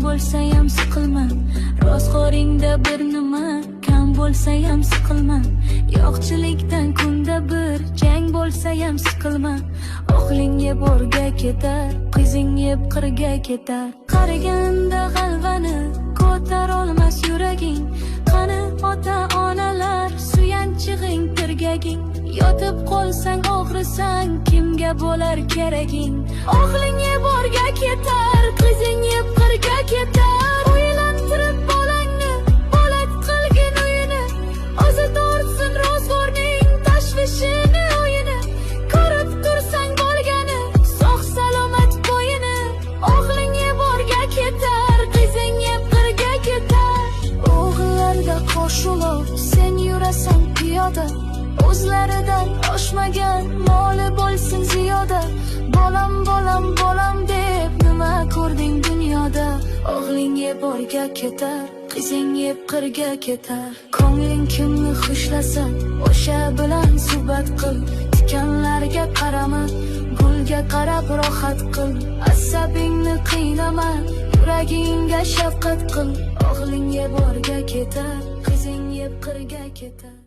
bo'lsa ham siqilma, rostgo'ringda bir nima kam bo'lsa ham siqilma, yo'qchilikdan kunda bir jang bo'lsa ham siqilma. O'g'ling yeb o'rga ketar, qizing yeb qirga ketar. Qariganda g'alvani ko'tar olmas yuraging. Qani ota-onalar suyanchig'ing, tirgaging. Yotib qolsang og'risang, kimga bo'lar keraging? O'g'ling yeb o'rga ketar, qizing yeb qirga ketar. O'ylantirib bolangni, bolat qilgin uyini, o'zi tortsin ro'zg'orning tashvishini o'yini. Ko'rib tursang bo'lgani, sog' salomat qo'yini. O'g'ling yeb o'rga ketar, qizing yeb qirga ketar. O'g'illarda qo'shulov, sen yurasan piyoda, o'zlaridan oshmagan moli bo'lsin ziyoda. Bolam bolam bolam deb nima ko'rding dunyoda? O'g'ling yeb o'rga ketar, qizing yeb qirga ketar. Ko'ngling kimni xushlasa, o'sha bilan suhbat qil. Tikanlarga qarama, gulga qarab rohat qil. Asabingni qiynama, yuragingga shafqat qil. O'g'ling yeb o'rga ketar, qizing yeb qirga ketar.